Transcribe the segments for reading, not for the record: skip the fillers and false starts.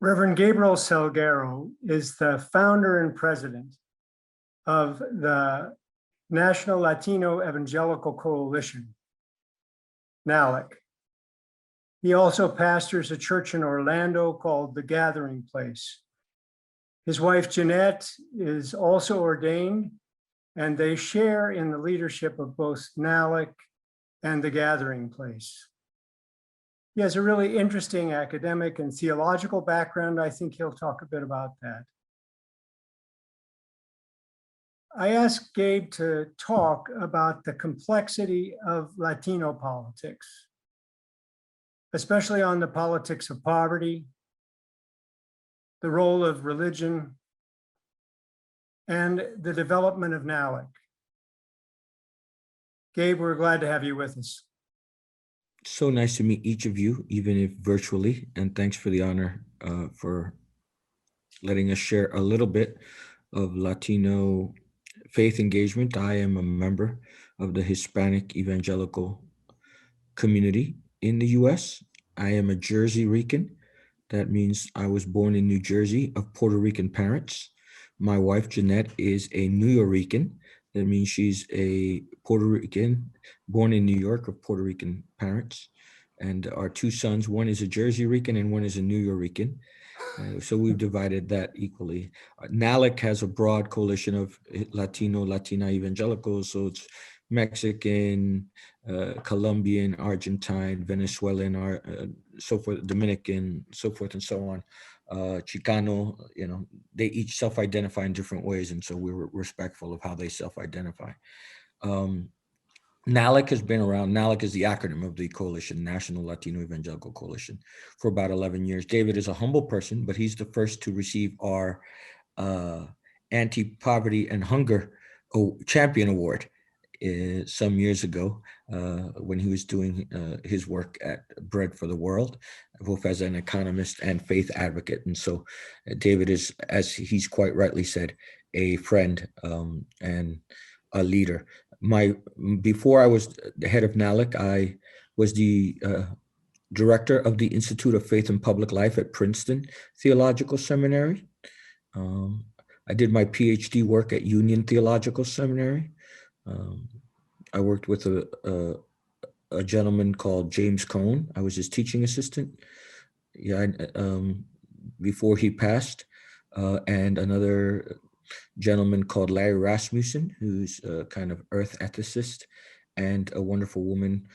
Reverend Gabriel Salguero is the founder and president of the National Latino Evangelical Coalition, NALEC. He also pastors a church in Orlando called The Gathering Place. His wife, Jeanette, is also ordained, and they share in the leadership of both NALEC and The Gathering Place. He has a really interesting academic and theological background. I think he'll talk a bit about that. I asked Gabe to talk about the complexity of Latino politics, especially on the politics of poverty, the role of religion, and the development of NALEC. Gabe, we're glad to have you with us. So nice to meet each of you, even if virtually, and thanks for the honor for letting us share a little bit of Latino faith engagement. I am a member of the Hispanic Evangelical community in the US. I am a Jersey Rican. That means I was born in New Jersey of Puerto Rican parents. My wife, Jeanette, is a New Yorican. That means she's a Puerto Rican, born in New York of Puerto Rican parents. And our two sons, one is a Jersey Rican and one is a New Yorican. So we've divided that equally. NALEC has a broad coalition of Latina evangelicals. So it's Mexican, Colombian, Argentine, Venezuelan, so forth, Dominican, so forth and so on. Chicano, they each self-identify in different ways. And so we're respectful of how they self-identify. NALEC has been around. NALEC is the acronym of the coalition, National Latino Evangelical Coalition, for about 11 years. David is a humble person, but he's the first to receive our Anti-Poverty and Hunger Champion Award some years ago when he was doing his work at Bread for the World, both as an economist and faith advocate. And so David is, as he's quite rightly said, a friend and a leader. Before I was the head of NALEC, I was the director of the Institute of Faith and Public Life at Princeton Theological Seminary. I did my PhD work at Union Theological Seminary. I worked with a gentleman called James Cohn. I was his teaching assistant. Before he passed, and another gentleman called Larry Rasmussen, who's a kind of earth ethicist, and a wonderful woman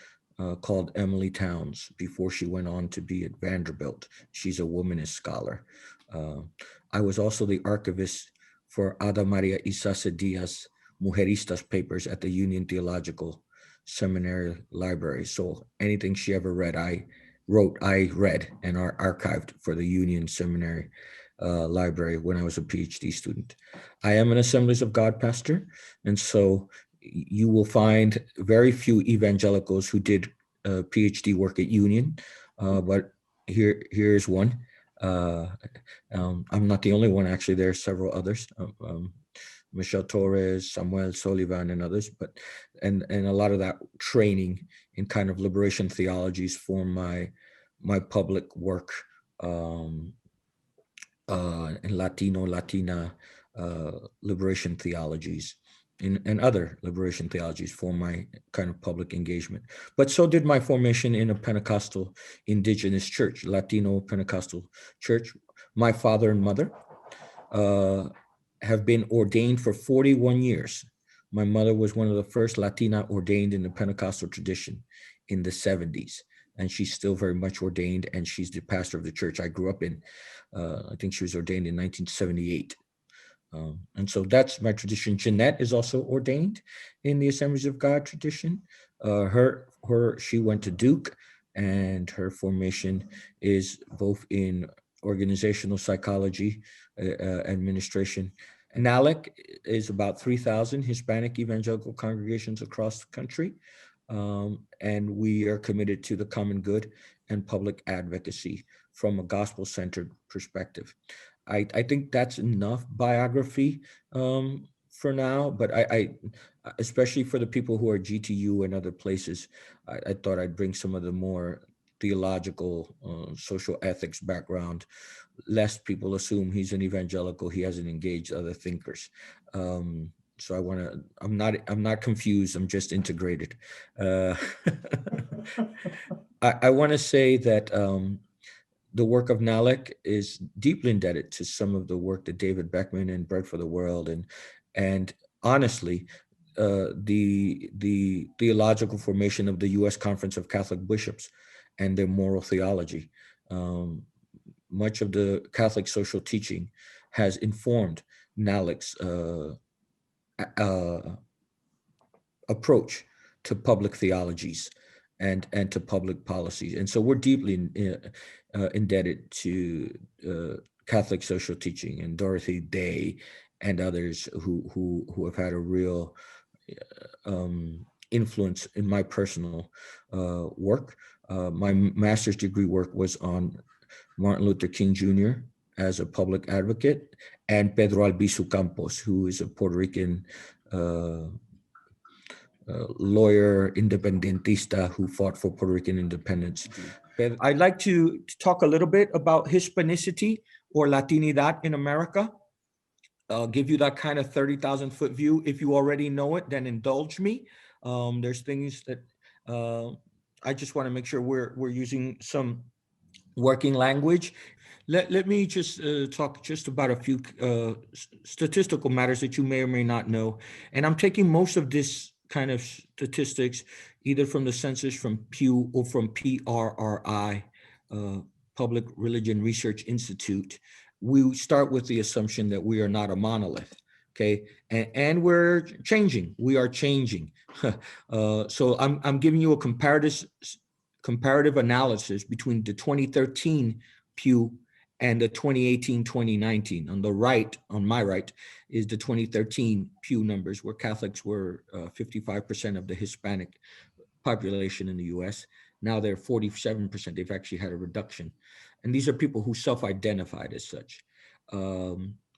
called Emily Towns before she went on to be at Vanderbilt. She's a womanist scholar. I was also the archivist for Ada Maria Isace Diaz Mujeristas papers at the Union Theological Seminary Library. So anything she ever read, I read and are archived for the Union Seminary Library when I was a PhD student. I am an Assemblies of God pastor, and so you will find very few evangelicals who did PhD work at Union, but here's one. I'm not the only one, actually. There are several others. Michelle Torres, Samuel Sullivan, and others, and a lot of that training in kind of liberation theologies for my public work in Latina liberation theologies and other liberation theologies for my kind of public engagement. But so did my formation in a Pentecostal indigenous church, Latino Pentecostal church. My father and mother have been ordained for 41 years. My mother was one of the first Latina ordained in the Pentecostal tradition in the 70s. And she's still very much ordained, and she's the pastor of the church I grew up in. I think she was ordained in 1978. And so that's my tradition. Jeanette is also ordained in the Assemblies of God tradition. She went to Duke, and her formation is both in organizational psychology, administration. And NALEC is about 3,000 Hispanic evangelical congregations across the country. And we are committed to the common good and public advocacy from a gospel-centered perspective. I think that's enough biography for now, but I especially for the people who are GTU and other places, I thought I'd bring some of the more theological, social ethics background, lest people assume he's an evangelical, he hasn't engaged other thinkers. So I'm not confused, I'm just integrated. I want to say that the work of NALEC is deeply indebted to some of the work that David Beckman and Bread for the World and honestly, the theological formation of the U.S. Conference of Catholic Bishops and their moral theology. Much of the Catholic social teaching has informed NALEC's approach to public theologies and to public policies. And so we're deeply indebted to Catholic social teaching and Dorothy Day and others who have had a real influence in my personal work. My master's degree work was on Martin Luther King Jr. as a public advocate, and Pedro Albizu Campos, who is a Puerto Rican lawyer, independentista who fought for Puerto Rican independence. I'd like to talk a little bit about Hispanicity or Latinidad in America. I'll give you that kind of 30,000 foot view. If you already know it, then indulge me. There's things that I just want to make sure we're using some working language. Let me just talk just about a few statistical matters that you may or may not know. And I'm taking most of this kind of statistics either from the census from Pew or from PRRI, Public Religion Research Institute. We start with the assumption that we are not a monolith, okay? And we're changing, we are changing. So I'm giving you a comparative analysis between the 2013 Pew and the 2018-2019. On the right, on my right, is the 2013 Pew numbers, where Catholics were 55% of the Hispanic population in the US. Now they're 47%. They've actually had a reduction. And these are people who self-identified as such.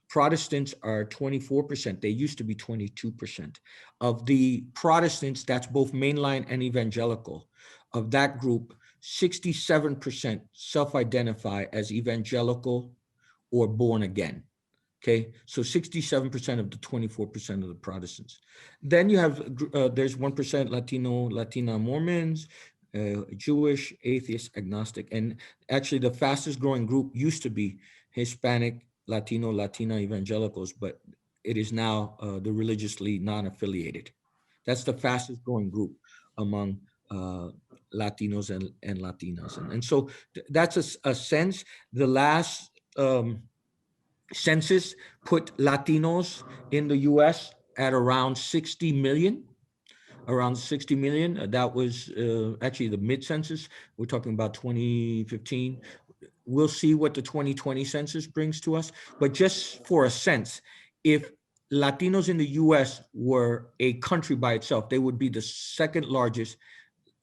Protestants are 24%. They used to be 22%. Of the Protestants, that's both mainline and evangelical. Of that group, 67% self-identify as evangelical or born again. Okay, so 67% of the 24% of the Protestants. Then you have, there's 1% Latino, Latina Mormons, Jewish, atheist, agnostic. And actually the fastest growing group used to be Hispanic, Latino, Latina evangelicals, but it is now the religiously non-affiliated. That's the fastest growing group among Latinos and Latinas. And so that's a sense. The last census put Latinos in the US at around 60 million. Around 60 million. That was actually the mid-census. We're talking about 2015. We'll see what the 2020 census brings to us. But just for a sense, if Latinos in the US were a country by itself, they would be the second largest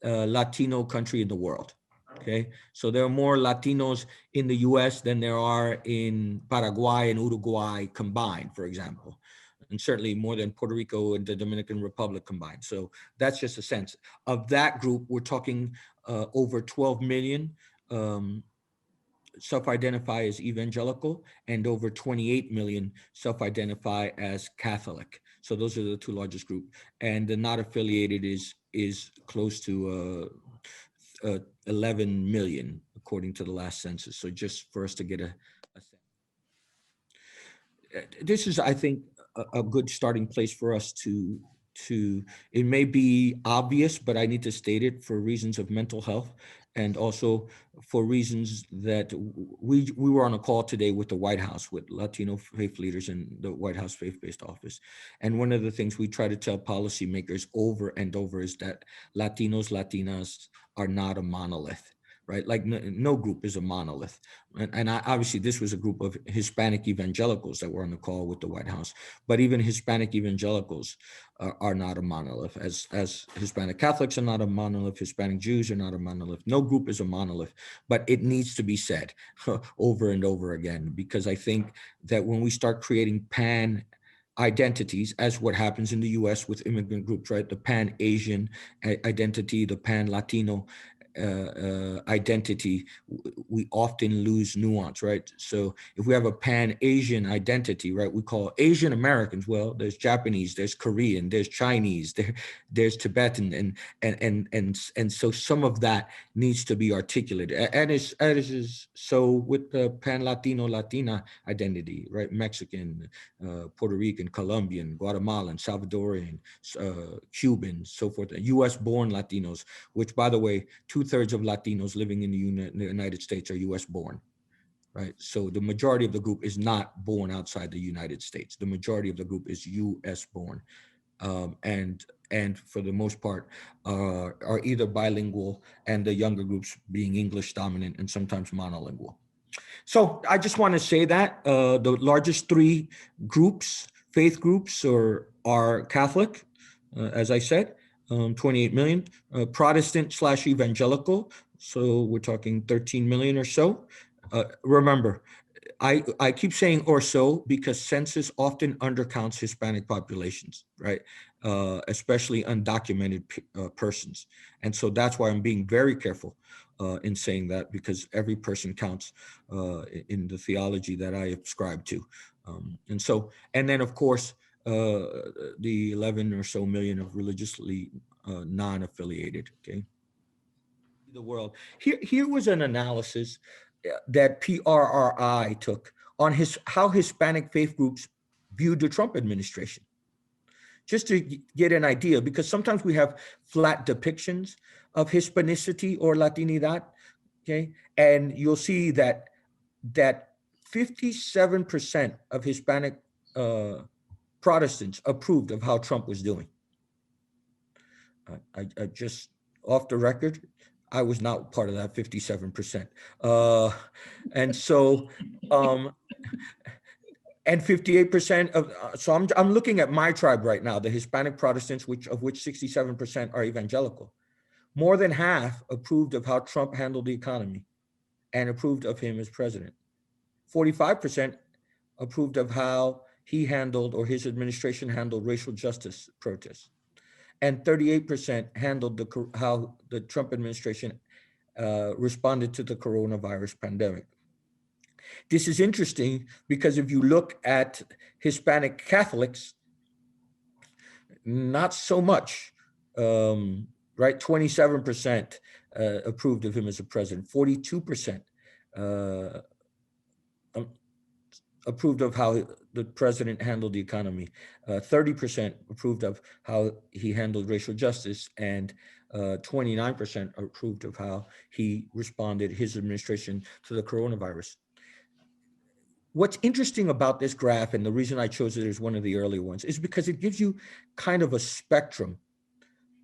Latino country in the world. Okay, so there are more Latinos in the US than there are in Paraguay and Uruguay combined, for example, and certainly more than Puerto Rico and the Dominican Republic combined. So that's just a sense. Of that group, we're talking over 12 million self-identify as evangelical, and over 28 million self-identify as Catholic. So those are the two largest groups. And the not affiliated is close to 11 million, according to the last census. So just for us to get a sense. This is, I think, a good starting place for us to, it may be obvious, but I need to state it for reasons of mental health, and also for reasons that we were on a call today with the White House, with Latino faith leaders in the White House faith-based office. And one of the things we try to tell policymakers over and over is that Latinos, Latinas are not a monolith, right? Like no group is a monolith. And obviously this was a group of Hispanic evangelicals that were on the call with the White House, but even Hispanic evangelicals are not a monolith, as Hispanic Catholics are not a monolith, Hispanic Jews are not a monolith. No group is a monolith, but it needs to be said over and over again, because I think that when we start creating pan identities, as what happens in the US with immigrant groups, right? The pan-Asian identity, the pan-Latino, identity, we often lose nuance, right? So if we have a pan-Asian identity, right, we call Asian Americans. Well, there's Japanese, there's Korean, there's Chinese, there's Tibetan, and so some of that needs to be articulated. And it's so with the pan-Latino, Latina identity, right? Mexican, Puerto Rican, Colombian, Guatemalan, Salvadorian, Cuban, so forth. U.S.-born Latinos, which, by the way, 2/3 of Latinos living in the United States are U.S. born, right? So the majority of the group is not born outside the United States. The majority of the group is U.S. born, and for the most part are either bilingual, and the younger groups being English dominant and sometimes monolingual. So I just want to say that the largest three groups, faith groups, are Catholic, as I said, 28 million, Protestant/evangelical, so we're talking 13 million or so. Remember, I keep saying or so because census often undercounts Hispanic populations, right? Especially undocumented persons. And so that's why I'm being very careful in saying that, because every person counts in the theology that I ascribe to. And then of course, the 11 or so million of religiously non-affiliated, okay? The world. Here was an analysis that PRRI took on how Hispanic faith groups viewed the Trump administration. Just to get an idea, because sometimes we have flat depictions of Hispanicity or Latinidad, okay? And you'll see that 57% of Hispanic Protestants approved of how Trump was doing. I just, off the record, I was not part of that 57%. And so, and 58% of, so I'm looking at my tribe right now, the Hispanic Protestants, of which 67% are evangelical. More than half approved of how Trump handled the economy and approved of him as president. 45% approved of how he handled, or his administration handled, racial justice protests. And 38% handled how the Trump administration responded to the coronavirus pandemic. This is interesting because if you look at Hispanic Catholics, not so much, right? 27% approved of him as a president, 42% approved of how the president handled the economy, 30% approved of how he handled racial justice, and 29% approved of how he responded, his administration, to the coronavirus. What's interesting about this graph, and the reason I chose it as one of the early ones, is because it gives you kind of a spectrum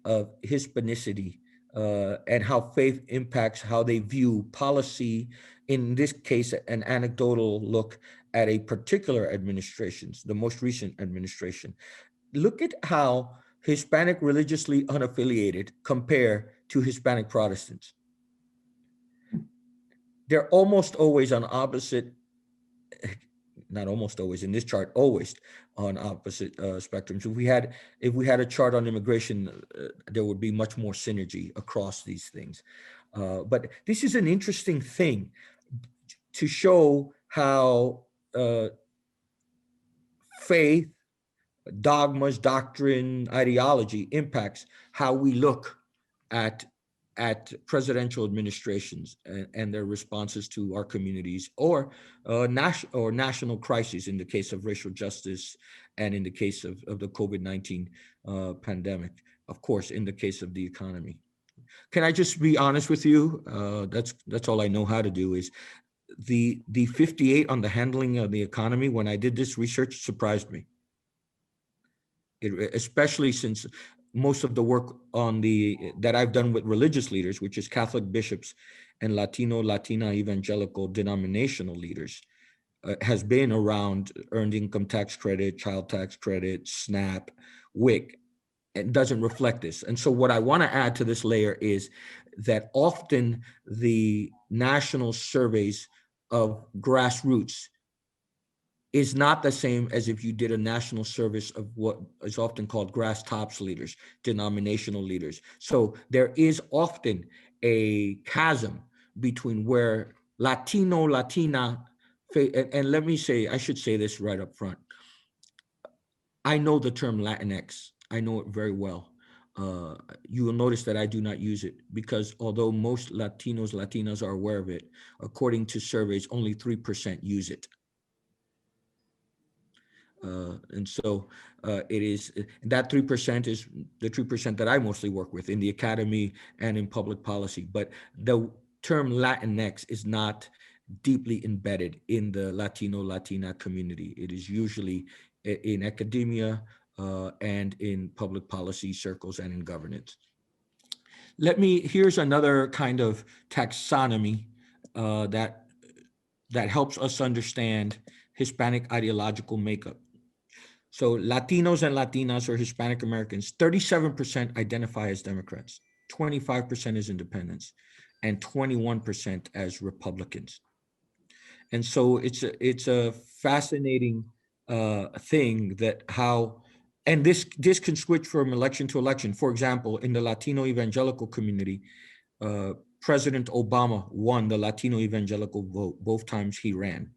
of Hispanicity and how faith impacts how they view policy. In this case, an anecdotal look at a particular administration's, the most recent administration. Look at how Hispanic religiously unaffiliated compare to Hispanic Protestants. They're almost always on opposite, not almost always in this chart, always on opposite spectrums. If we had a chart on immigration, there would be much more synergy across these things. But this is an interesting thing to show how faith, dogmas, doctrine, ideology impacts how we look at presidential administrations and their responses to our communities, or national crises in the case of racial justice, and in the case of the COVID-19 pandemic, of course, in the case of the economy. Can I just be honest with you? That's all I know how to do. Is the 58 on the handling of the economy, when I did this research, surprised me. Especially since most of the work that I've done with religious leaders, which is Catholic bishops and Latina evangelical denominational leaders, has been around earned income tax credit, child tax credit, SNAP, WIC. It doesn't reflect this. And so what I want to add to this layer is that often the national surveys of grassroots is not the same as if you did a national service of what is often called grass tops leaders, denominational leaders. So there is often a chasm between where Latino, Latina, and let me say, I should say this right up front. I know the term Latinx. I know it very well. You will notice that I do not use it because although most Latinos, Latinas are aware of it, according to surveys, only 3% use it. And so it is that 3% is the 3% that I mostly work with in the academy and in public policy. But the term Latinx is not deeply embedded in the Latino, Latina community. It is usually in academia and in public policy circles and in governance. Here's another kind of taxonomy that helps us understand Hispanic ideological makeup. So Latinos and Latinas or Hispanic Americans, 37% identify as Democrats, 25% as independents, and 21% as Republicans. And so it's a fascinating thing that how, and this can switch from election to election. For example, in the Latino evangelical community, President Obama won the Latino evangelical vote both times he ran,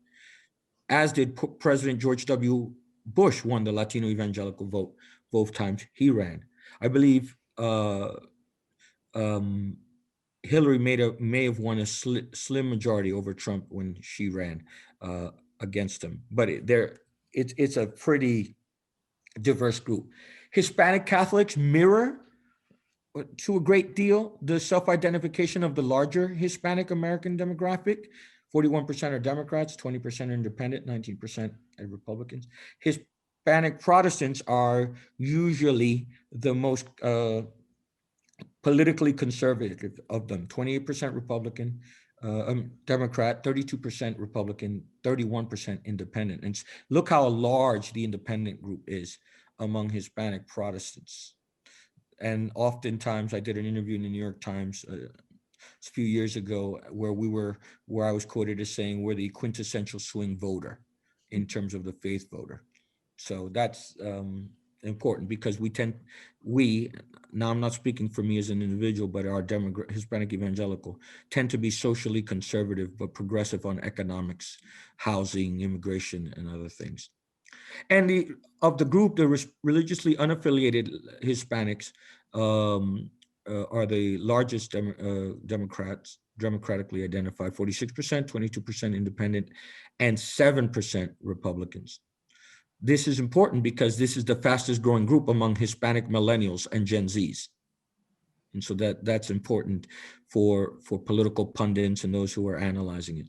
as did President George W. Bush won the Latino evangelical vote both times he ran. I believe Hillary may have won a slim majority over Trump when she ran against him, but it's a pretty diverse group. Hispanic Catholics mirror to a great deal the self-identification of the larger Hispanic American demographic. 41% are Democrats, 20% are independent, 19% are Republicans. Hispanic Protestants are usually the most politically conservative of them, 28% Republican, Democrat, 32% Republican, 31% independent. And look how large the independent group is among Hispanic Protestants. And oftentimes I did an interview in the New York Times a few years ago where I was quoted as saying we're the quintessential swing voter in terms of the faith voter. So that's important because now I'm not speaking for me as an individual, but our Hispanic evangelical tend to be socially conservative, but progressive on economics, housing, immigration, and other things. And of the group, the religiously unaffiliated Hispanics are the largest democratically identified, 46%, 22% independent, and 7% Republicans. This is important because this is the fastest growing group among Hispanic millennials and Gen Zs. And so that's important for political pundits and those who are analyzing it.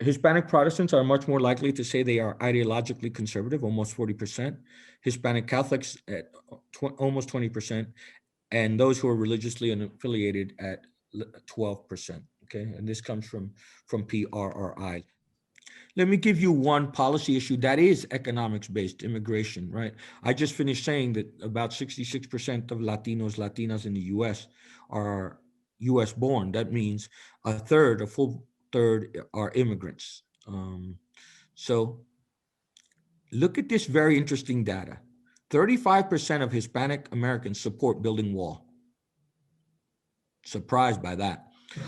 Hispanic Protestants are much more likely to say they are ideologically conservative, almost 40%. Hispanic Catholics at almost 20%, and those who are religiously unaffiliated at 12%. Okay, and this comes from PRRI. Let me give you one policy issue that is economics-based, immigration, right? I just finished saying that about 66% of Latinos, Latinas in the US are US born. That means a full third are immigrants. So look at this very interesting data. 35% of Hispanic Americans support building wall. Surprised by that.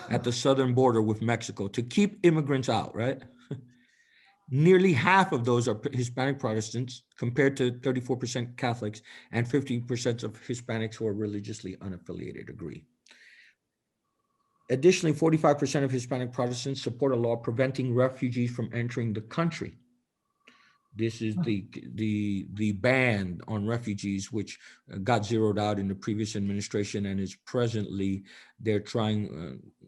At the southern border with Mexico to keep immigrants out, right? Nearly half of those are Hispanic Protestants compared to 34% Catholics, and 15% of Hispanics who are religiously unaffiliated agree. Additionally, 45% of Hispanic Protestants support a law preventing refugees from entering the country. This is the ban on refugees, which got zeroed out in the previous administration and is presently,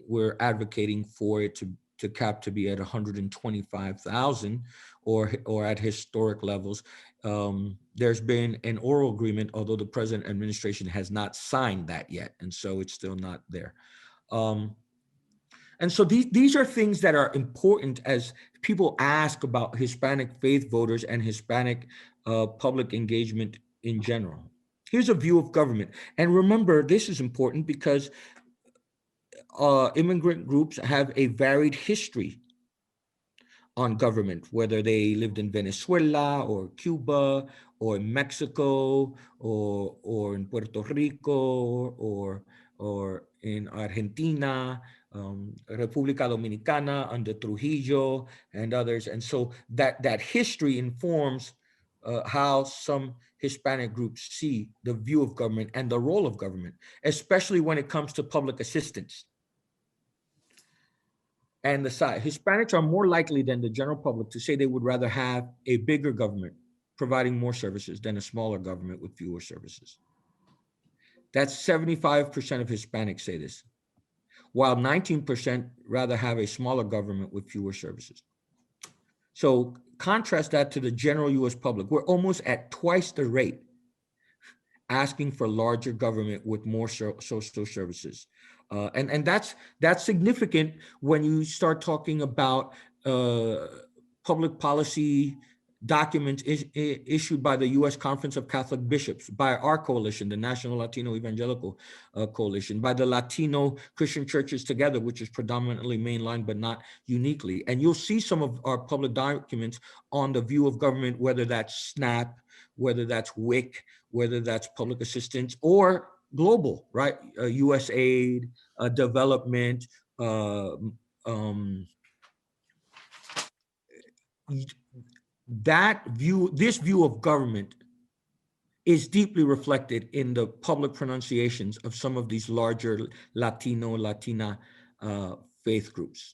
we're advocating for it to cap to be at 125,000 or at historic levels. There's been an oral agreement, although the present administration has not signed that yet. And so it's still not there. And so these are things that are important as people ask about Hispanic faith voters and Hispanic public engagement in general. Here's a view of government. And remember, this is important because immigrant groups have a varied history on government, whether they lived in Venezuela or Cuba or in Mexico or in Puerto Rico or or in Argentina, República Dominicana under Trujillo and others. And so that history informs how some Hispanic groups see the view of government and the role of government, especially when it comes to public assistance. And the side, Hispanics are more likely than the general public to say they would rather have a bigger government providing more services than a smaller government with fewer services. That's 75% of Hispanics say this, while 19% rather have a smaller government with fewer services. So contrast that to the general US public. We're almost at twice the rate asking for larger government with more social services. And that's significant when you start talking about public policy documents issued by the U.S. Conference of Catholic Bishops, by our coalition, the National Latino Evangelical Coalition, by the Latino Christian Churches Together, which is predominantly mainline, but not uniquely. And you'll see some of our public documents on the view of government, whether that's SNAP, whether that's WIC, whether that's public assistance or global, right? USAID, development, that view, this view of government is deeply reflected in the public pronunciations of some of these larger Latino, Latina faith groups.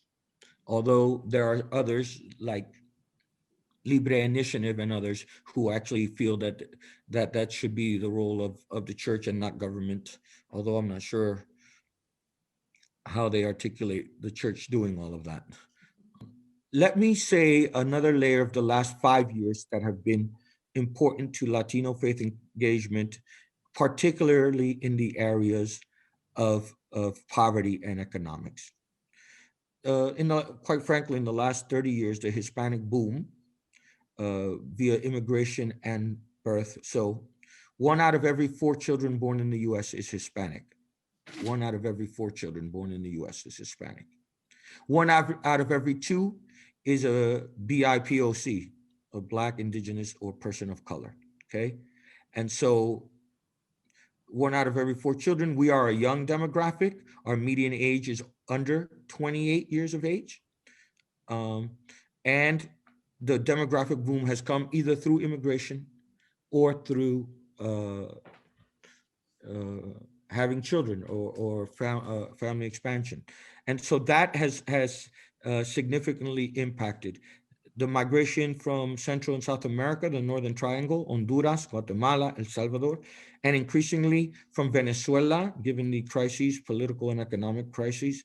Although there are others like Libre Initiative and others who actually feel that should be the role of the church and not government, although I'm not sure how they articulate the church doing all of that. Let me say another layer of the last 5 years that have been important to Latino faith engagement, particularly in the areas of poverty and economics. Quite frankly, in the last 30 years, the Hispanic boom via immigration and birth. So 1 out of every 4 children born in the US is Hispanic. 1 out of every 4 children born in the US is Hispanic. 1 out of every 2 is a BIPOC, a Black, Indigenous, or person of color, okay? And so 1 out of every 4 children, we are a young demographic. Our median age is under 28 years of age. And the demographic boom has come either through immigration or through having children or family expansion. And so that has significantly impacted the migration from Central and South America, the Northern Triangle, Honduras, Guatemala, El Salvador, and increasingly from Venezuela, given the crises, political and economic crises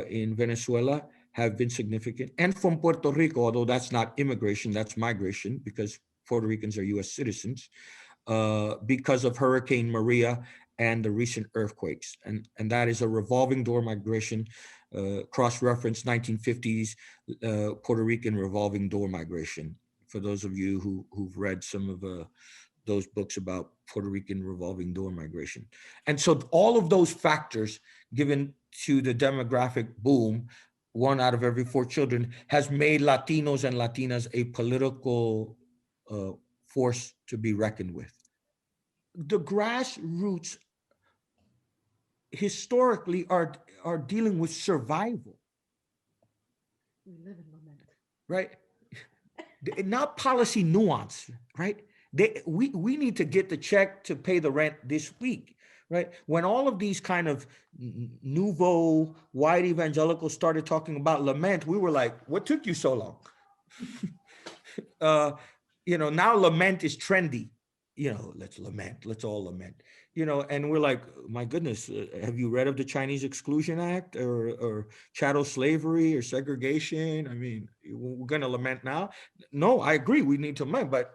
in Venezuela have been significant. And from Puerto Rico, although that's not immigration, that's migration because Puerto Ricans are US citizens, because of Hurricane Maria and the recent earthquakes. And that is a revolving door migration, cross-reference 1950s Puerto Rican revolving door migration. For those of you who've read some of those books about Puerto Rican revolving door migration. And so all of those factors given to the demographic boom, 1 out of every 4 children, has made Latinos and Latinas a political force to be reckoned with. The grassroots historically are dealing with survival. We live in lament. Right? Not policy nuance, right? We need to get the check to pay the rent this week, right? When all of these kind of nouveau white evangelicals started talking about lament, we were like, what took you so long? Now lament is trendy. Let's lament, let's all lament. And we're like, my goodness, have you read of the Chinese Exclusion Act or chattel slavery or segregation? I mean, we're going to lament now? No, I agree, we need to lament, but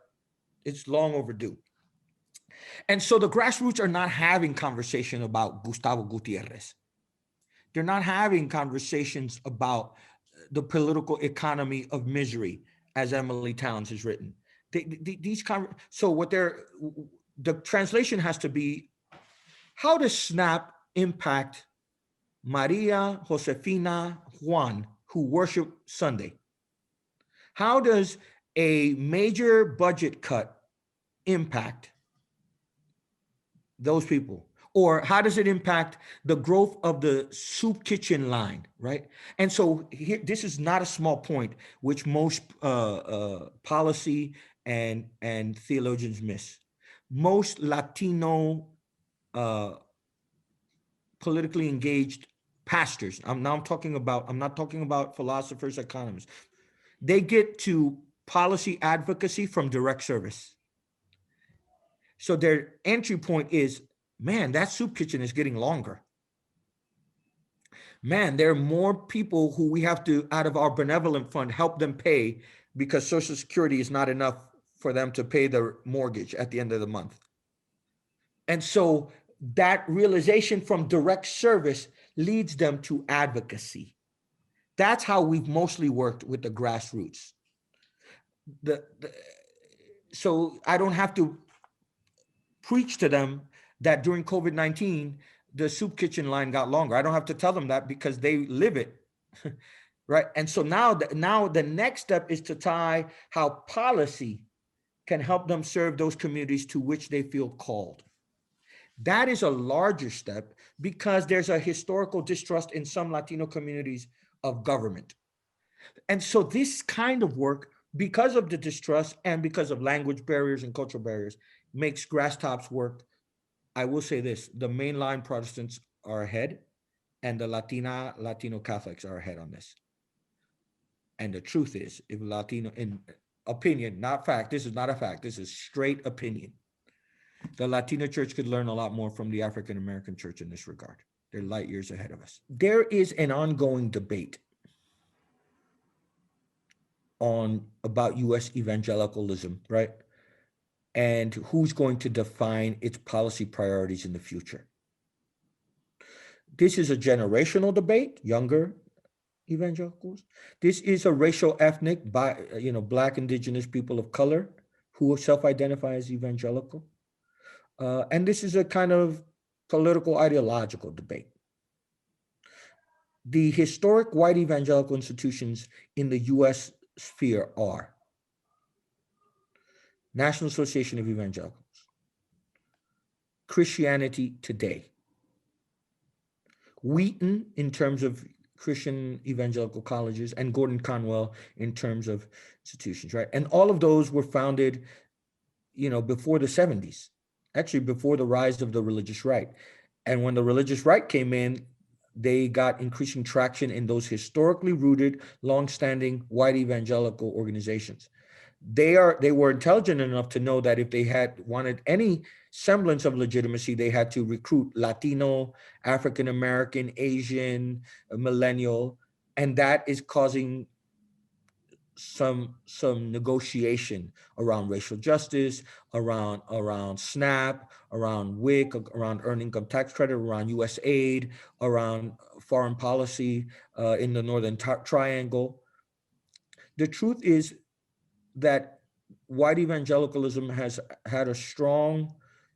it's long overdue. And so the grassroots are not having conversation about Gustavo Gutierrez. They're not having conversations about the political economy of misery, as Emily Towns has written. So the translation has to be, how does SNAP impact Maria, Josefina, Juan, who worship Sunday? How does a major budget cut impact those people? Or how does it impact the growth of the soup kitchen line, right? And so here, this is not a small point, which most policy and theologians miss. Most Latino politically engaged pastors, I'm not talking about philosophers, economists, they get to policy advocacy from direct service. So their entry point is, man, that soup kitchen is getting longer. Man, there are more people who we have to, out of our benevolent fund, help them pay because Social Security is not enough for them to pay their mortgage at the end of the month. And so that realization from direct service leads them to advocacy. That's how we've mostly worked with the grassroots. So I don't have to preach to them that during COVID-19, the soup kitchen line got longer. I don't have to tell them that because they live it, right? And so now the next step is to tie how policy can help them serve those communities to which they feel called. That is a larger step because there's a historical distrust in some Latino communities of government. And so this kind of work, because of the distrust and because of language barriers and cultural barriers, makes Grasstops work. I will say this, the mainline Protestants are ahead and the Latino Catholics are ahead on this. And the truth is, if Latino, in opinion, not fact, this is not a fact, this is straight opinion. The Latino church could learn a lot more from the African American church in this regard. They're light years ahead of us. There is an ongoing debate about US evangelicalism, right? And who's going to define its policy priorities in the future. This is a generational debate, younger evangelicals. This is a racial, ethnic, Black, indigenous people of color who self-identify as evangelical. And this is a kind of political ideological debate. The historic white evangelical institutions in the US sphere are National Association of Evangelicals, Christianity Today, Wheaton in terms of Christian evangelical colleges, and Gordon Conwell in terms of institutions, right? And all of those were founded, before the 70s, actually before the rise of the religious right. And when the religious right came in, they got increasing traction in those historically rooted, longstanding white evangelical organizations. They were intelligent enough to know that if they had wanted any semblance of legitimacy, they had to recruit Latino, African American, Asian, millennial, and that is causing some negotiation around racial justice, around SNAP, around WIC, around earned income tax credit, around US aid, around foreign policy in the Northern Triangle. The truth is that white evangelicalism has had a strong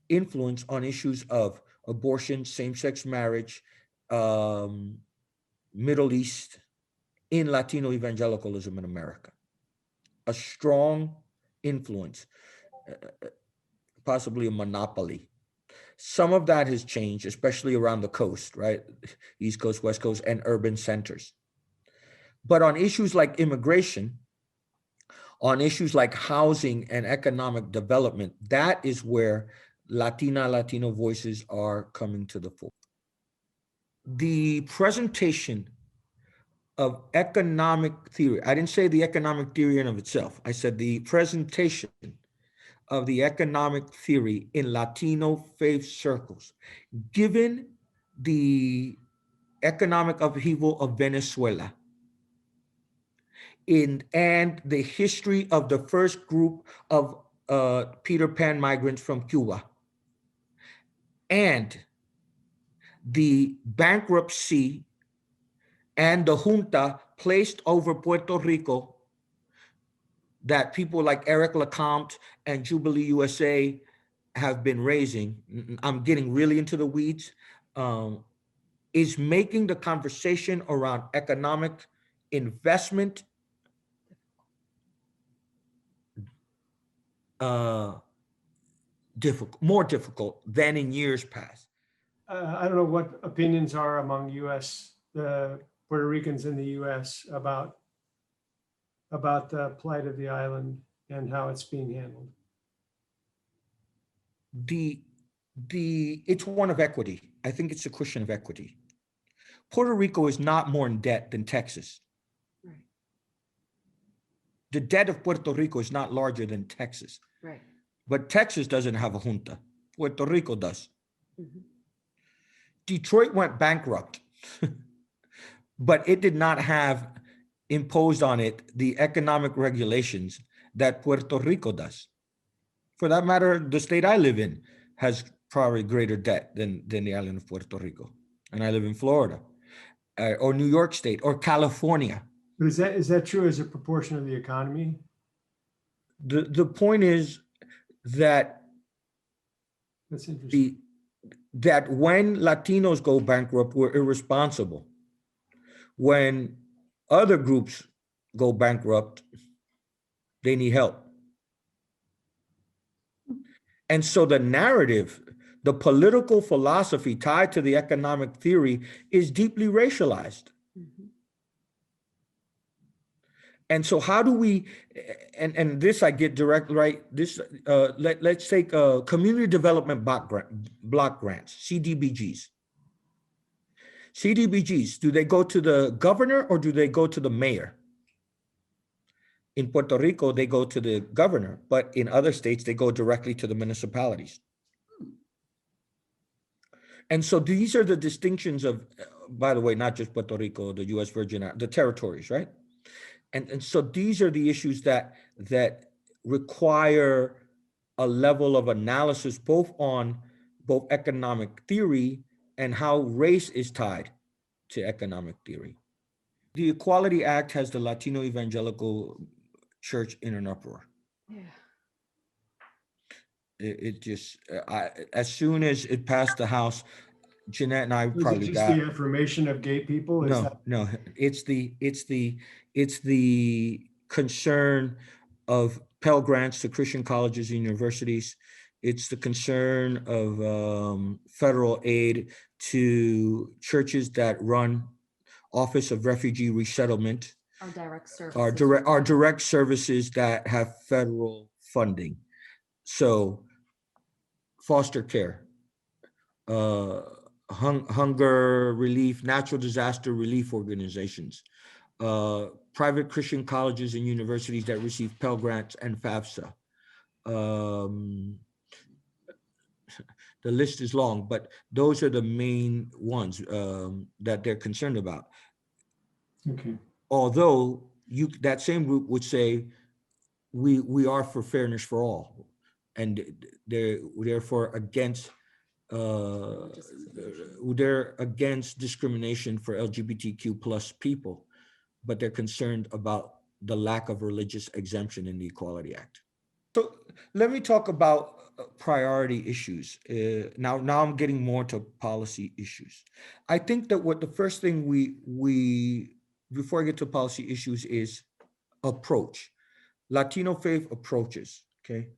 influence on issues of abortion, same-sex marriage, Middle East, in Latino evangelicalism in America. A strong influence, possibly a monopoly. Some of that has changed, especially around the coast, right? East Coast, West Coast, and urban centers. But on issues like immigration, on issues like housing and economic development, that is where Latino voices are coming to the fore. The presentation of economic theory, I didn't say the economic theory in of itself, I said the presentation of the economic theory in Latino faith circles, given the economic upheaval of Venezuela, and the history of the first group of Peter Pan migrants from Cuba, and the bankruptcy and the junta placed over Puerto Rico that people like Eric LeCompte and Jubilee USA have been raising, I'm getting really into the weeds, is making the conversation around economic investment more difficult than in years past. I don't know what opinions are among the Puerto Ricans in the US about the plight of the island and how it's being handled. It's one of equity. I think it's a question of equity. Puerto Rico is not more in debt than Texas. Right. The debt of Puerto Rico is not larger than Texas. Right. But Texas doesn't have a junta. Puerto Rico does. Mm-hmm. Detroit went bankrupt, but it did not have imposed on it the economic regulations that Puerto Rico does. For that matter, the state I live in has probably greater debt than the island of Puerto Rico. And I live in Florida, or New York State, or California. But is that true as a proportion of the economy? The point is that That's interesting. that when Latinos go bankrupt, we're irresponsible. When other groups go bankrupt, they need help. And so the narrative, the political philosophy tied to the economic theory is deeply racialized. Mm-hmm. And so how do we, and this I get direct, right? This, let's take community development block grants, CDBGs. CDBGs, do they go to the governor or do they go to the mayor? In Puerto Rico, they go to the governor, but in other states, they go directly to the municipalities. And so these are the distinctions of, by the way, not just Puerto Rico, the US Virgin Islands, the territories, right? And so these are the issues that require a level of analysis, both on economic theory and how race is tied to economic theory. The Equality Act has the Latino Evangelical Church in an uproar. Yeah. It just, as soon as it passed the House, Jeanette and I Is probably it just the affirmation of gay people? Is that no, it's the concern of Pell Grants to Christian colleges and universities. It's the concern of federal aid to churches that run Office of Refugee Resettlement, Our direct services. our direct services that have federal funding. So foster care, hunger relief, natural disaster relief organizations, private Christian colleges and universities that receive Pell Grants and FAFSA. The list is long, but those are the main ones that they're concerned about. okay? Although that same group would say, we are for fairness for all, and they're therefore against they're against discrimination for LGBTQ plus people, but they're concerned about the lack of religious exemption in the Equality Act. So let me talk about priority issues. Now I'm getting more to policy issues. I think that the first thing we before I get to policy issues is approach. Latino faith approaches, okay?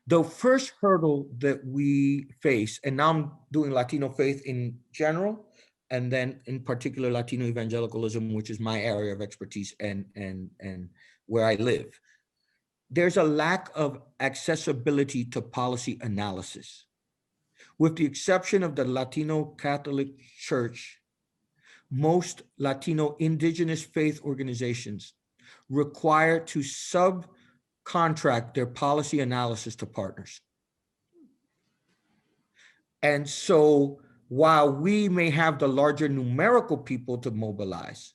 The first hurdle that we face, and now I'm doing Latino faith in general, and then in particular Latino evangelicalism, which is my area of expertise and where I live. There's a lack of accessibility to policy analysis. With the exception of the Latino Catholic Church, most Latino indigenous faith organizations require to subcontract their policy analysis to partners. And so while we may have the larger numerical people to mobilize,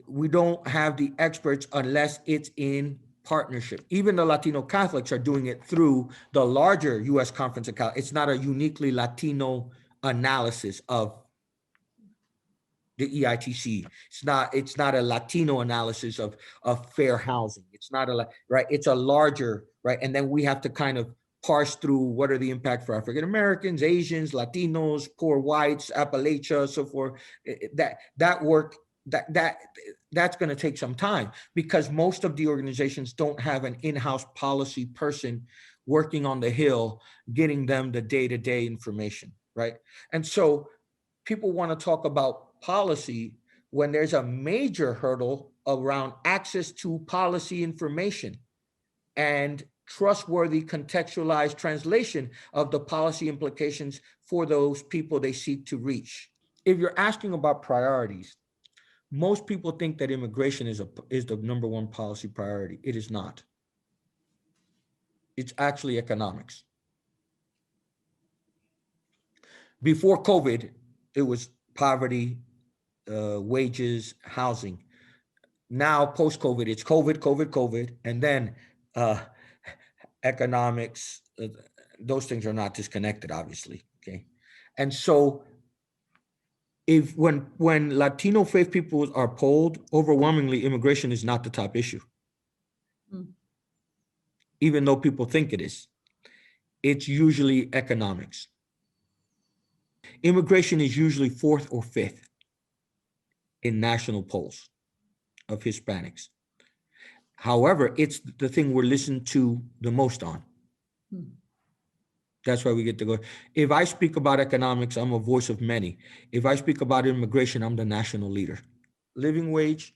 we don't have the experts unless it's in partnership. Even the Latino Catholics are doing it through the larger U.S. Conference of Catholics. It's not a uniquely Latino analysis of the EITC. It's not a Latino analysis of fair housing. It's not right. It's a larger, right. And then we have to kind of parse through what are the impact for African Americans, Asians, Latinos, poor whites, Appalachia, so forth. That work, that's going to take some time because most of the organizations don't have an in-house policy person working on the Hill, getting them the day-to-day information. right? And so people want to talk about policy when there's a major hurdle around access to policy information and trustworthy contextualized translation of the policy implications for those people they seek to reach. If you're asking about priorities, most people think that immigration is the number one policy priority. It is not. It's actually economics. Before COVID, it was poverty, wages, housing. Now, post-COVID, it's COVID, and then economics. Those things are not disconnected, obviously. Okay, and so if when Latino faith people are polled, overwhelmingly, immigration is not the top issue, even though people think it is. It's usually economics. Immigration is usually fourth or fifth in national polls of Hispanics. However, it's the thing we're listened to the most on. That's why we get to go. If I speak about economics, I'm a voice of many. If I speak about immigration, I'm the national leader. Living wage,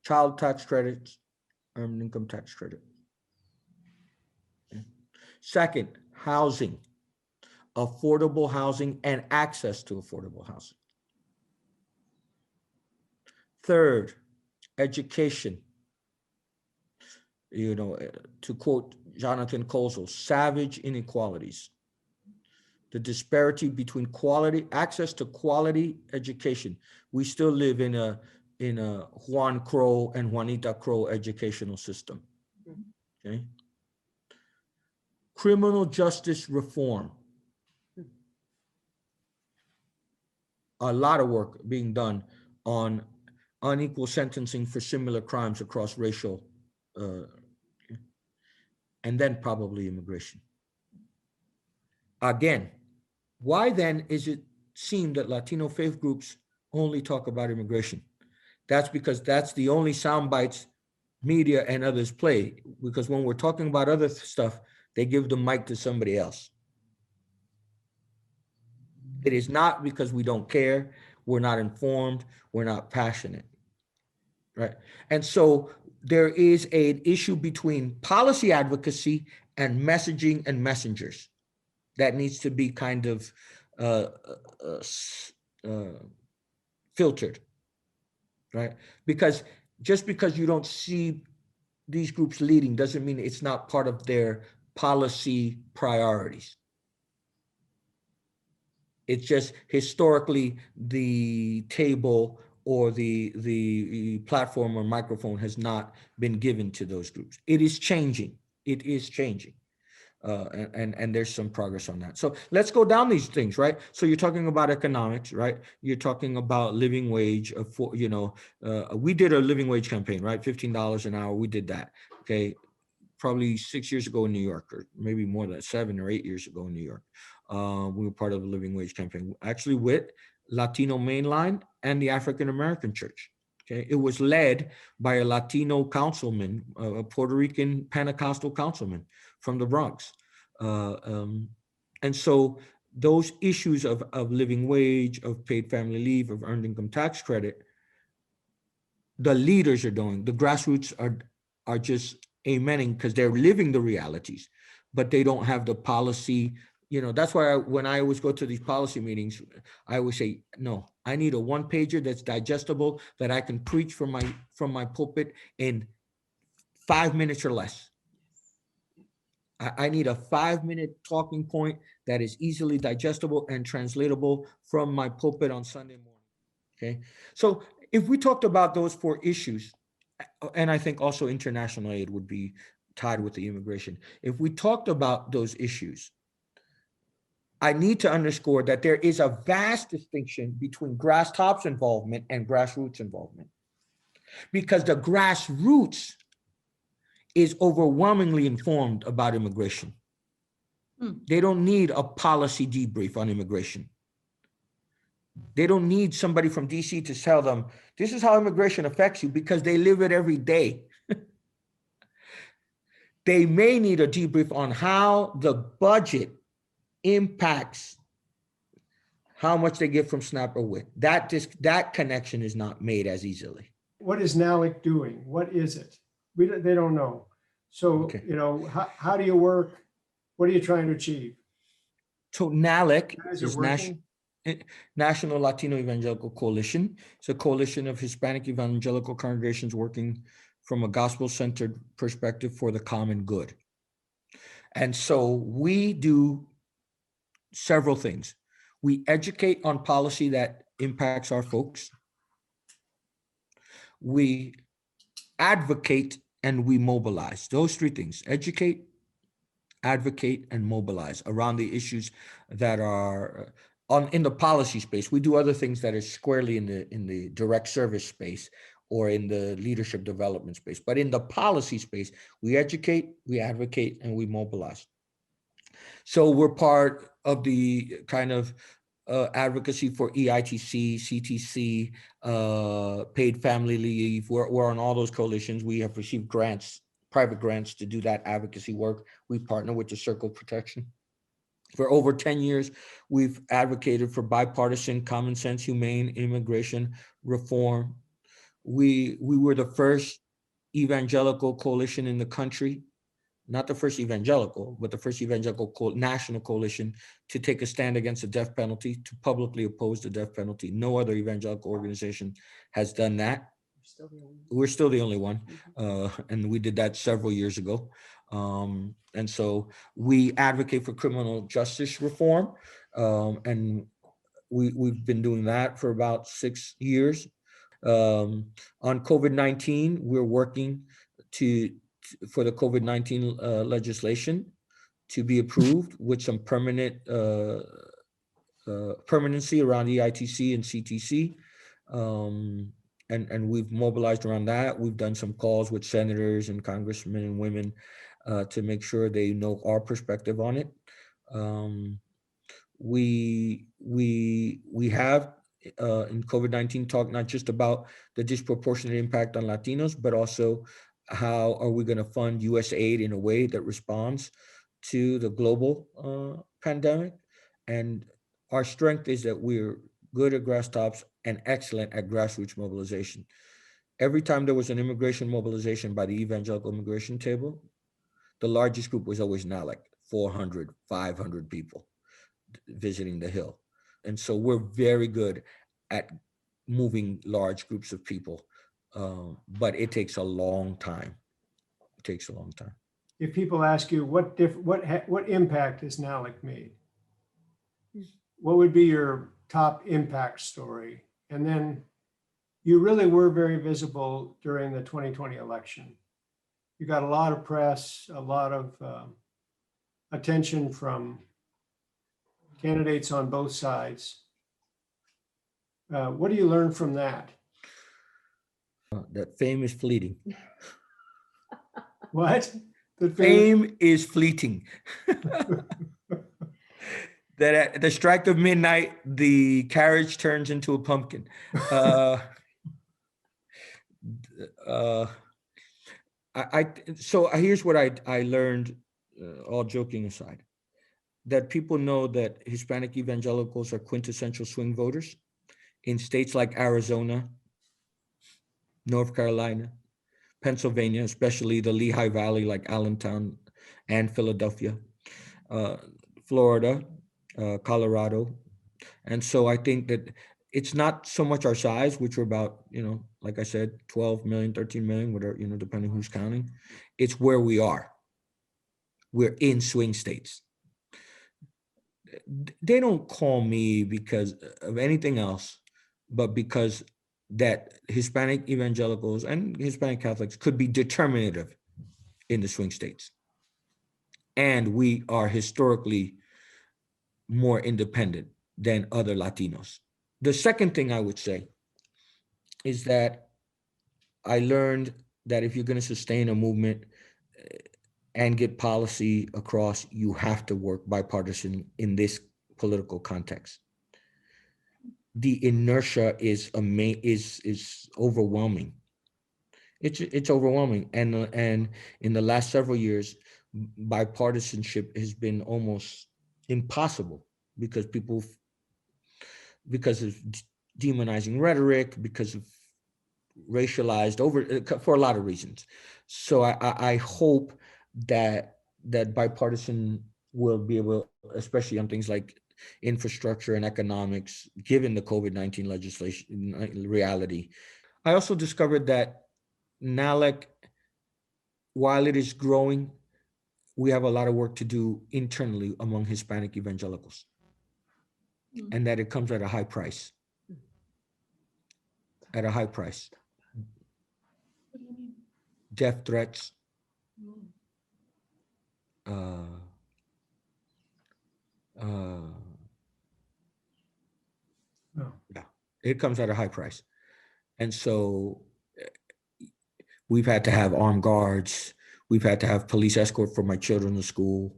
child tax credits, earned income tax credit. Second, housing, affordable housing and access to affordable housing. Third, education. You know, to quote Jonathan Kozol, savage inequalities. The disparity between quality, access to quality education. We still live in a Juan Crow and Juanita Crow educational system. Okay. Criminal justice reform. A lot of work being done on unequal sentencing for similar crimes across racial, and then probably immigration. Again, why then is it seem that Latino faith groups only talk about immigration? That's because that's the only sound bites media and others play, because when we're talking about other stuff, they give the mic to somebody else. It is not because we don't care, we're not informed, we're not passionate, right? And so there is an issue between policy advocacy and messaging and messengers that needs to be kind of filtered, right? Because just because you don't see these groups leading doesn't mean it's not part of their policy priorities. It's just historically the table or the platform or microphone has not been given to those groups. It is changing. It is changing. And there's some progress on that. So let's go down these things, right? So you're talking about economics, right? You're talking about living wage of, you know, we did a living wage campaign, right? $15 an hour. We did that. Okay. Probably 6 years ago in New York, or maybe more than 7 or 8 years ago in New York. We were part of the living wage campaign, actually with Latino Mainline and the African American Church. Okay, it was led by a Latino councilman, a Puerto Rican Pentecostal councilman from the Bronx. And so those issues of living wage, of paid family leave, of earned income tax credit, the leaders are doing, the grassroots are just amening because they're living the realities, but they don't have the policy. You know, that's why when I always go to these policy meetings, I always say, no, I need a one-pager that's digestible that I can preach from my pulpit in 5 minutes or less. I need a 5-minute talking point that is easily digestible and translatable from my pulpit on Sunday morning. Okay, so if we talked about those 4 issues, and I think also international aid would be tied with the immigration. If we talked about those issues, I need to underscore that there is a vast distinction between grasstops involvement and grassroots involvement, because the grassroots is overwhelmingly informed about immigration. They don't need a policy debrief on immigration. They don't need somebody from DC to tell them, this is how immigration affects you, because they live it every day. they may need a debrief on how the budget impacts how much they get from SNAP or WIC. That connection is not made as easily. What is NALEC doing? What is it? They don't know. So, Okay. how do you work? What are you trying to achieve? So NALEC Is it is working? National Latino Evangelical Coalition. It's a coalition of Hispanic evangelical congregations working from a gospel-centered perspective for the common good. And so we do several things. We educate on policy that impacts our folks. We advocate and we mobilize. Those three things: educate, advocate, and mobilize around the issues that are in the policy space. We do other things that are squarely in the direct service space or in the leadership development space. But in the policy space, we educate, we advocate, and we mobilize. So we're part of the kind of advocacy for EITC, CTC, paid family leave. We're on all those coalitions. We have received grants, private grants, to do that advocacy work. We partner with the Circle of Protection. For over 10 years, we've advocated for bipartisan, common sense, humane immigration reform. We were the first evangelical coalition in the country, not the first evangelical, but the first evangelical national coalition to take a stand against the death penalty, to publicly oppose the death penalty. No other evangelical organization has done that. We're still the only one. And we did that several years ago. And so we advocate for criminal justice reform. And we've been doing that for about 6 years. On COVID-19, we're working for the COVID-19 legislation to be approved with some permanency around EITC and CTC. And we've mobilized around that. We've done some calls with senators and congressmen and women to make sure they know our perspective on it. We have in COVID-19 talked not just about the disproportionate impact on Latinos, but also how are we going to fund USAID in a way that responds to the global pandemic. And our strength is that we're good at grass tops and excellent at grassroots mobilization. Every time there was an immigration mobilization by the Evangelical Immigration Table, the largest group was always NALEC, 400, 500 people visiting the Hill. And so we're very good at moving large groups of people, but it takes a long time. It takes a long time. If people ask you what impact has NALEC made, what would be your top impact story? And then you really were very visible during the 2020 election. You got a lot of press, a lot of attention from candidates on both sides. What do you learn from that? That fame is fleeting. What? Fame is fleeting. That at the strike of midnight, the carriage turns into a pumpkin. So here's what I learned, all joking aside, that people know that Hispanic evangelicals are quintessential swing voters in states like Arizona, North Carolina, Pennsylvania, especially the Lehigh Valley, like Allentown and Philadelphia, Florida, Colorado. And so I think that it's not so much our size, which we're about, like I said, 12 million, 13 million, whatever, depending who's counting. It's where we are. We're in swing states. They don't call me because of anything else, but because that Hispanic evangelicals and Hispanic Catholics could be determinative in the swing states. And we are historically more independent than other Latinos. The second thing I would say is that I learned that if you're going to sustain a movement and get policy across, you have to work bipartisan in this political context. The inertia is overwhelming. It's overwhelming, and in the last several years, bipartisanship has been almost impossible because because of demonizing rhetoric, because of racialized for a lot of reasons. So I hope that bipartisan will be able, especially on things like infrastructure and economics, given the COVID-19 legislation reality. I also discovered that NALEC, while it is growing, we have a lot of work to do internally among Hispanic evangelicals, and that it comes at a high price. At a high price. What do you mean? Death threats, Mm. uh, uh, No. yeah, it comes at a high price. And so we've had to have armed guards. We've had to have police escort for my children to school.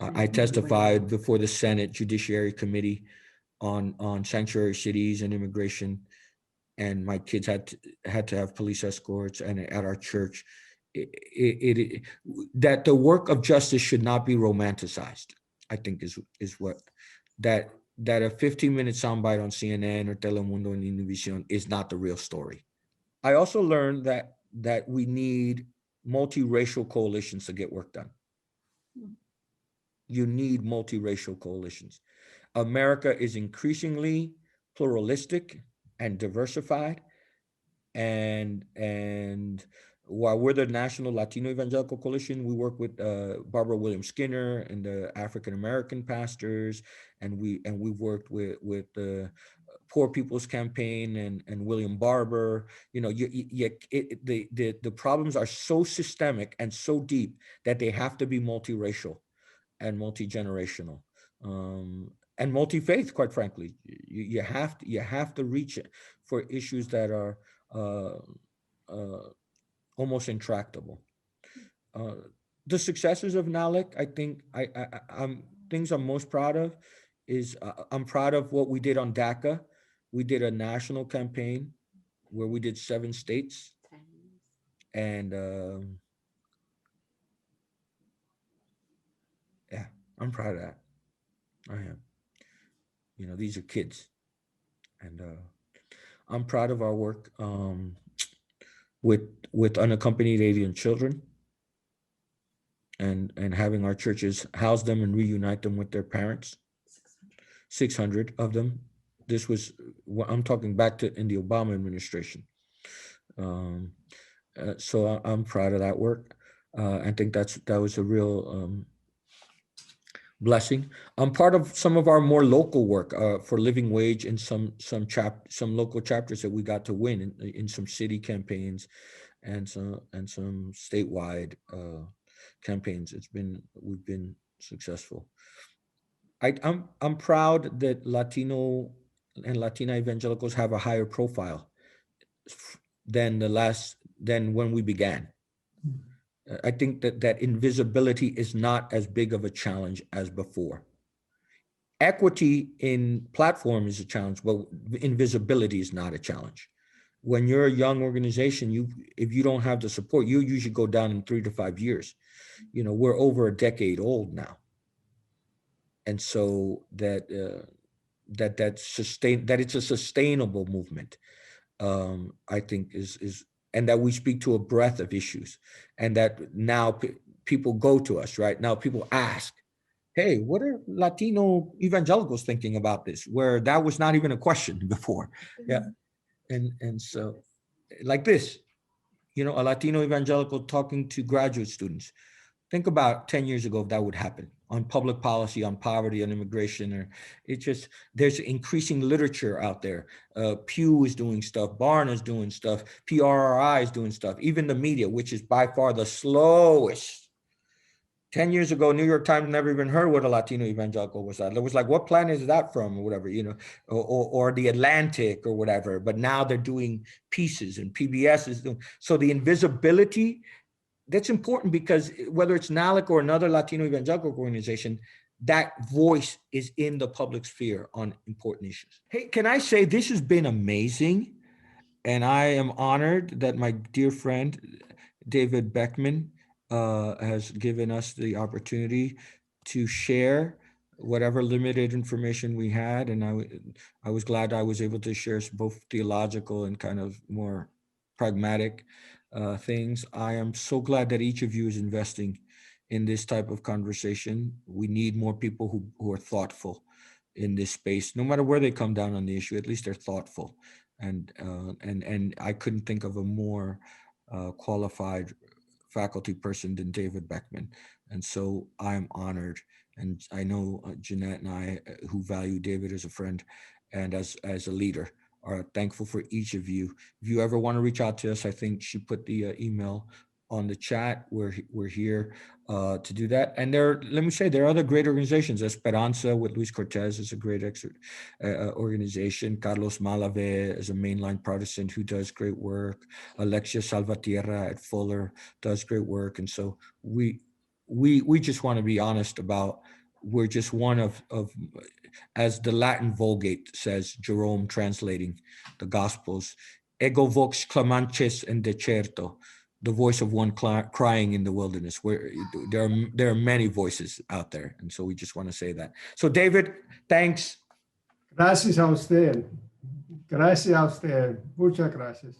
I testified before the Senate Judiciary Committee on sanctuary cities and immigration, and my kids had to have police escorts. And at our church, that the work of justice should not be romanticized, I think is what that a 15-minute soundbite on CNN or Telemundo and Univision is not the real story. I also learned that we need multiracial coalitions to get work done. You need multiracial coalitions. America is increasingly pluralistic and diversified, and while we're the National Latino Evangelical Coalition, we work with Barbara Williams Skinner and the African American pastors, and we've worked with the Poor People's Campaign and William Barber. You know, the problems are so systemic and so deep that they have to be multiracial and multi-generational, and multi-faith. Quite frankly, you have to reach it for issues that are almost intractable. The successes of NALEC, I think I'm things I'm most proud of is I'm proud of what we did on DACA. We did a national campaign where we did 7 states, and yeah, I'm proud of that. I am. You know, these are kids, and I'm proud of our work with unaccompanied alien children, and having our churches house them and reunite them with their parents. 600 of them. This was, I'm talking back to in the Obama administration. So I'm proud of that work. I think that was a real blessing. I'm part of some of our more local work for Living Wage in some local chapters that we got to win in some city campaigns and some statewide campaigns. We've been successful. I'm proud that Latino and Latina evangelicals have a higher profile than when we began. I think that invisibility is not as big of a challenge as before. Equity in platform is a challenge, but invisibility is not a challenge. When you're a young organization, if you don't have the support, you usually go down in 3 to 5 years. You know, we're over a decade old now. And so that it's a sustainable movement, I think is, and that we speak to a breadth of issues, and that now people go to us, right? Now people ask, hey, what are Latino evangelicals thinking about this? Where that was not even a question before. Yeah. And so like this, you know, a Latino evangelical talking to graduate students. Think about 10 years ago if that would happen on public policy, on poverty, on immigration, or there's increasing literature out there. Pew is doing stuff, Barna is doing stuff, PRRI is doing stuff, even the media, which is by far the slowest. 10 years ago, New York Times never even heard what a Latino evangelical was. It was like, what planet is that from, or whatever, you know, or the Atlantic or whatever. But now they're doing pieces, and PBS is doing, so the invisibility, that's important, because whether it's NALEC or another Latino evangelical organization, that voice is in the public sphere on important issues. Hey, can I say this has been amazing? And I am honored that my dear friend, David Beckman, has given us the opportunity to share whatever limited information we had. And I was glad I was able to share both theological and kind of more pragmatic things. I am so glad that each of you is investing in this type of conversation. We need more people who are thoughtful in this space, no matter where they come down on the issue. At least they're thoughtful, and I couldn't think of a more qualified faculty person than David Beckman, and so I'm honored. And I know Jeanette and I, who value David as a friend and as a leader, are thankful for each of you. If you ever want to reach out to us, I think she put the email on the chat. We're here to do that. And let me say, there are other great organizations. Esperanza with Luis Cortez is a great organization. Carlos Malave is a mainline Protestant who does great work. Alexia Salvatierra at Fuller does great work. And so we just want to be honest about, we're just one of, as the Latin Vulgate says, Jerome translating the Gospels, ego vox clamantes in deserto, the voice of one crying in the wilderness, where there are many voices out there. And so we just want to say that. So David, thanks. Gracias a usted. Gracias a usted. Muchas gracias.